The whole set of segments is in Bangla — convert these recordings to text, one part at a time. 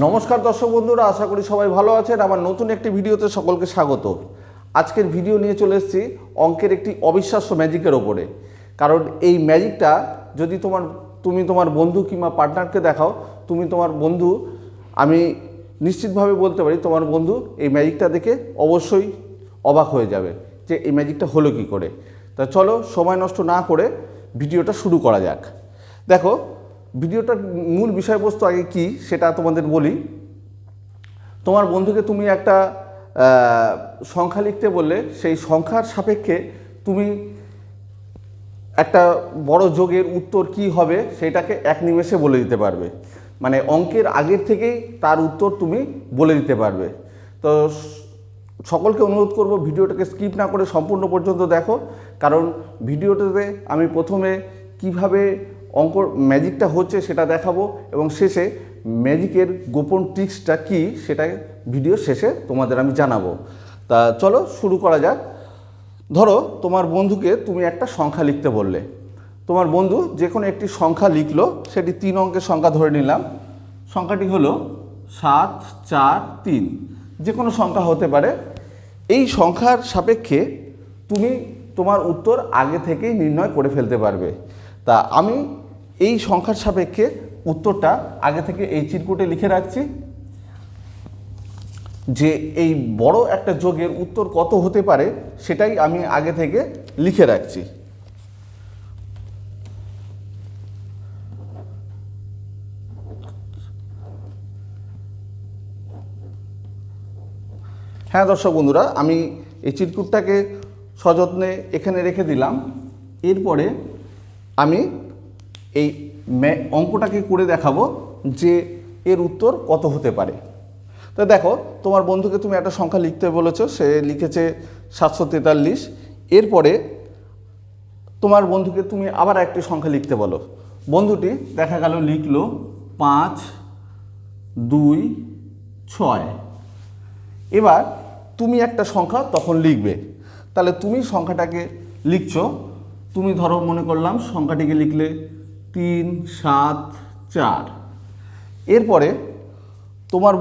নমস্কার দর্শক বন্ধুরা, আশা করি সবাই ভালো আছেন। আমার নতুন একটি ভিডিওতে সকলকে স্বাগত। আজকের ভিডিও নিয়ে চলে এসেছি অঙ্কের একটি অবিশ্বাস্য ম্যাজিকের ওপরে। কারণ এই ম্যাজিকটা যদি তুমি তোমার বন্ধু কিংবা পার্টনারকে দেখাও, তোমার বন্ধু, আমি নিশ্চিতভাবে বলতে পারি তোমার বন্ধু এই ম্যাজিকটা দেখে অবশ্যই অবাক হয়ে যাবে যে এই ম্যাজিকটা হলো কী করে। তা চলো সময় নষ্ট না করে ভিডিওটা শুরু করা যাক। দেখো, ভিডিওটার মূল বিষয়বস্তু আগে কি সেটা তোমাদের বলি। তোমার বন্ধুকে তুমি একটা সংখ্যা লিখতে বললে, সেই সংখ্যার সাপেক্ষে তুমি একটা বড় যোগের উত্তর কি হবে সেটাকে এক নিমেষে বলে দিতে পারবে। মানে অঙ্কের আগের থেকেই তার উত্তর তুমি বলে দিতে পারবে। তো সকলকে অনুরোধ করব ভিডিওটাকে স্কিপ না করে সম্পূর্ণ পর্যন্ত দেখো। কারণ ভিডিওটাতে আমি প্রথমে কিভাবে অঙ্ক ম্যাজিকটা হচ্ছে সেটা দেখাবো এবং শেষে ম্যাজিকের গোপন ট্রিক্সটা কি সেটা ভিডিও শেষে তোমাদের আমি জানাবো। তা চলো শুরু করা যাক। ধরো তোমার বন্ধুকে তুমি একটা সংখ্যা লিখতে বললে, তোমার বন্ধু যে কোনো একটি সংখ্যা লিখলো, সেটি 3 অঙ্কের সংখ্যা ধরে নিলাম। সংখ্যাটি হলো 743, যে কোনো সংখ্যা হতে পারে। এই সংখ্যার সাপেক্ষে তুমি তোমার উত্তর আগে থেকেই নির্ণয় করে ফেলতে পারবে। তা আমি এই সংখ্যার সাপেক্ষে উত্তরটা আগে থেকে এই চিরকুটে লিখে রাখছি যে এই বড় একটা যোগের উত্তর কত হতে পারে সেটাই আমি আগে থেকে লিখে রাখছি। হ্যাঁ দর্শক বন্ধুরা, আমি এই চিরকুটটাকে সযত্নে এখানে রেখে দিলাম। এরপরে আমি এই অঙ্কটাকে করে দেখাবো যে এর উত্তর কত হতে পারে। তো দেখো, তোমার বন্ধুকে তুমি একটা সংখ্যা লিখতে বলেছো, সে লিখেছে 743। এরপরে তোমার বন্ধুকে তুমি আবার একটি সংখ্যা লিখতে বলো। বন্ধুটি দেখা গেল লিখলো 526। এবার তুমি একটা সংখ্যা তখন লিখবে। তাহলে তুমি সংখ্যাটাকে লিখছো, তুমি ধরো মনে করলাম সংখ্যাটিকে লিখলে 374। এরপরে তোমার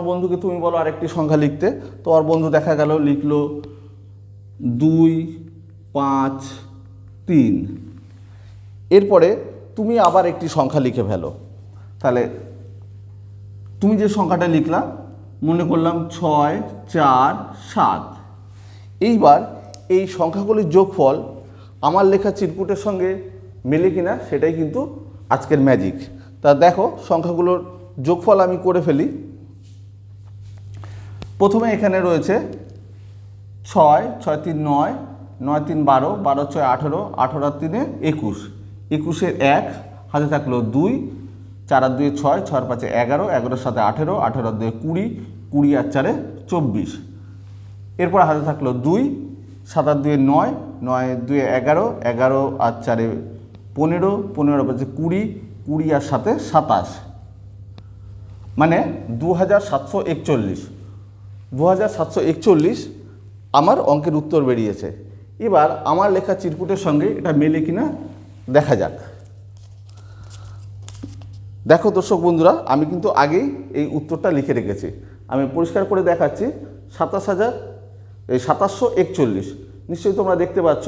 বন্ধুকে তুমি বলো আরেকটি সংখ্যা লিখতে। তোমার বন্ধু দেখা গেল লিখলো 253। এরপরে তুমি আবার একটি সংখ্যা লিখে ফেলো। তাহলে তুমি যে সংখ্যাটা লিখলা, মনে করলাম 647। এইবার এই সংখ্যাগুলির যোগফল আমার লেখা চিরকুটের সঙ্গে মেলে কিনা সেটাই কিন্তু আজকের ম্যাজিক। তা দেখো, সংখ্যাগুলোর যোগফল আমি করে ফেলি। প্রথমে এখানে রয়েছে 6, 6 3 9, 9 3 12, 12 6 18, 18 আর 3 21, 21-এর 1 হাতে থাকলো 2, 4 আর 2 6, 6 আর 5 11, 11-এর সাথে 18, 18 আর 2 20, 20 আর 4 24। এরপর হাতে থাকলো 2, 7 আর 2 9, 9 2 11, 11 আর 4 15, 15 আর 5 20, 20 আর 7 27, মানে 2741। 2741 আমার অঙ্কের উত্তর বেরিয়েছে। এবার আমার লেখা চিরকুটের সঙ্গে এটা মেলে কিনা দেখা যাক। দেখো দর্শক বন্ধুরা, আমি কিন্তু আগেই এই উত্তরটা লিখে রেখেছি। আমি পরিষ্কার করে দেখাচ্ছি, 2741। নিশ্চয়ই তোমরা দেখতে পাচ্ছ।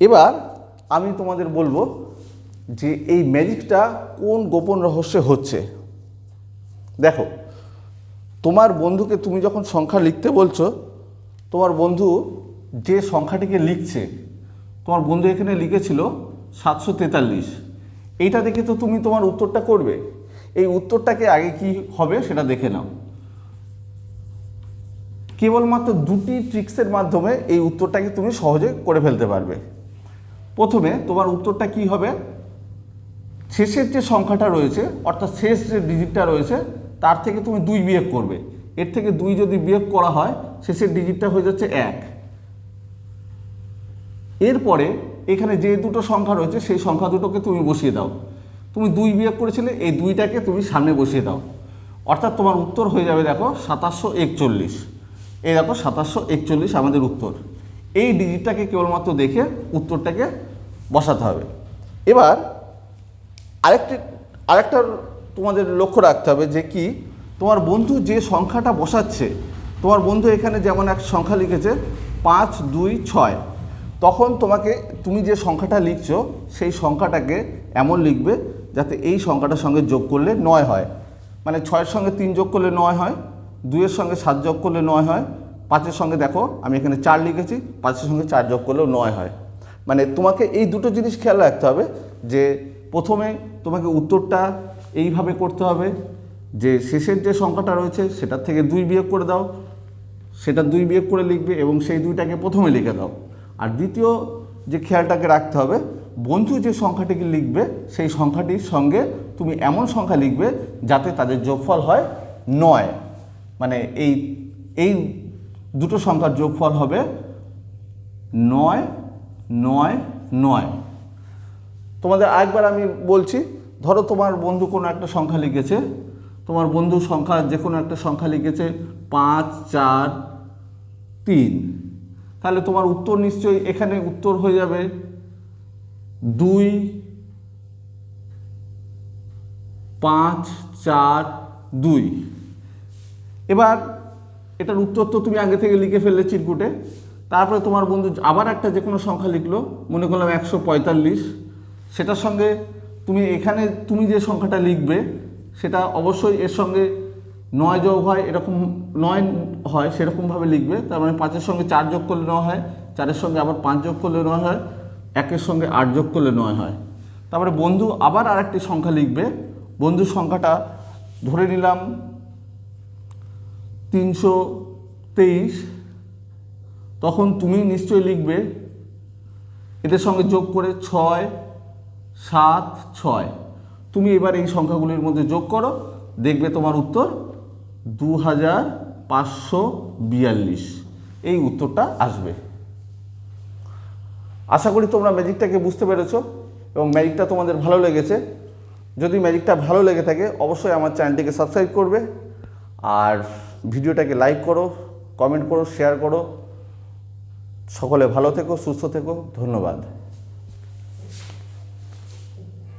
এবার আমি তোমাদের বলবো যে এই ম্যাজিকটা কোন গোপন রহস্যে হচ্ছে। দেখো, তোমার বন্ধুকে তুমি যখন সংখ্যা লিখতে বলছো, তোমার বন্ধু যে সংখ্যাটিকে লিখছে, তোমার বন্ধু এখানে লিখেছিল 743। এইটা দেখে তো তুমি তোমার উত্তরটা করবে। এই উত্তরটাকে আগে কি হবে সেটা দেখে নাও। কেবলমাত্র 2টি ট্রিক্সের মাধ্যমে এই উত্তরটাকে তুমি সহজে করে ফেলতে পারবে। প্রথমে তোমার উত্তরটা কি হবে, শেষের যে সংখ্যাটা রয়েছে, অর্থাৎ শেষ যে ডিজিটটা রয়েছে, তার থেকে তুমি 2 বিয়োগ করবে। এর থেকে 2 যদি বিয়োগ করা হয়, শেষের ডিজিটটা হয়ে যাচ্ছে 1। এরপরে এখানে যে দুটো সংখ্যা রয়েছে সেই সংখ্যা দুটোকে তুমি বসিয়ে দাও। তুমি 2 বিয়োগ করেছিলে, এই 2টাকে তুমি সামনে বসিয়ে দাও। অর্থাৎ তোমার উত্তর হয়ে যাবে দেখো 2741। এই দেখো 2741 আমাদের উত্তর। এই ডিজিটটাকে কেবলমাত্র দেখে উত্তরটাকে বসাতে হবে। এবার আরেকটা তোমাদের লক্ষ্য রাখতে হবে যে কি তোমার বন্ধু যে সংখ্যাটা বসাচ্ছে, তোমার বন্ধু এখানে যেমন এক সংখ্যা লিখেছে 5, 2, 6, তখন তুমি যে সংখ্যাটা লিখছো সেই সংখ্যাটাকে এমন লিখবে যাতে এই সংখ্যাটার সঙ্গে যোগ করলে 9 হয়। মানে 6-এর সঙ্গে 3 যোগ করলে 9 হয়, 2-এর সঙ্গে 7 যোগ করলে 9 হয়, 5-এর সঙ্গে দেখো আমি এখানে 4 লিখেছি, 5-এর সঙ্গে 4 যোগ করলেও 9 হয়। মানে তোমাকে এই দুটো জিনিস খেয়াল রাখতে হবে যে প্রথমে তোমাকে উত্তরটা এইভাবে করতে হবে যে শেষের যে সংখ্যাটা রয়েছে সেটার থেকে 2 বিয়োগ করে দাও, সেটা 2 বিয়োগ করে লিখবে এবং সেই 2টাকে প্রথমে লিখে দাও। আর দ্বিতীয় যে খেয়ালটাকে রাখতে হবে, বন্ধু যে সংখ্যাটিকে লিখবে সেই সংখ্যাটির সঙ্গে তুমি এমন সংখ্যা লিখবে যাতে তাদের যোগফল হয় 9। মানে এই দুটো সংখ্যার যোগফল হবে 9, 9, 9। তোমাদের আরেকবার আমি বলছি, ধরো তোমার বন্ধু কোনো একটা সংখ্যা লিখেছে, তোমার বন্ধু সংখ্যা যে কোনো একটা সংখ্যা লিখেছে 5, 4, 3, তাহলে তোমার উত্তর নিশ্চয়ই এখানে উত্তর হয়ে যাবে 2, 5, 4, 2। এবার এটার উত্তর তো তুমি আগে থেকে লিখে ফেললে চিরকুটে। তারপরে তোমার বন্ধু আবার একটা যে কোনো সংখ্যা লিখলো, মনে করলাম 145, সেটার সঙ্গে তুমি যে সংখ্যাটা লিখবে সেটা অবশ্যই এর সঙ্গে 9 যোগ হয়, এরকম 9 হয় সেরকমভাবে লিখবে। তার মানে 5-এর সঙ্গে 4 যোগ করলে 9 হয়, 4-এর সঙ্গে আবার 5 যোগ করলে 9 হয়, 1-এর সঙ্গে 8 যোগ করলে 9 হয়। তারপরে বন্ধু আবার আরেকটি সংখ্যা লিখবে, বন্ধুর সংখ্যাটা ধরে নিলাম 323, তখন তুমি নিশ্চয়ই লিখবে এদের সঙ্গে যোগ করে 6, 7, 6। তুমি এবার এই সংখ্যাগুলির মধ্যে যোগ করো, দেখবে তোমার উত্তর 2542, এই উত্তরটা আসবে। আশা করি তোমরা ম্যাজিকটাকে বুঝতে পেরেছো এবং ম্যাজিকটা তোমাদের ভালো লেগেছে। যদি ম্যাজিকটা ভালো লেগে থাকে অবশ্যই আমার চ্যানেলটিকে সাবস্ক্রাইব করবে আর ভিডিওটাকে লাইক করো, কমেন্ট করো, শেয়ার করো। সকলে ভালো থেকো, সুস্থ থেকো, ধন্যবাদ।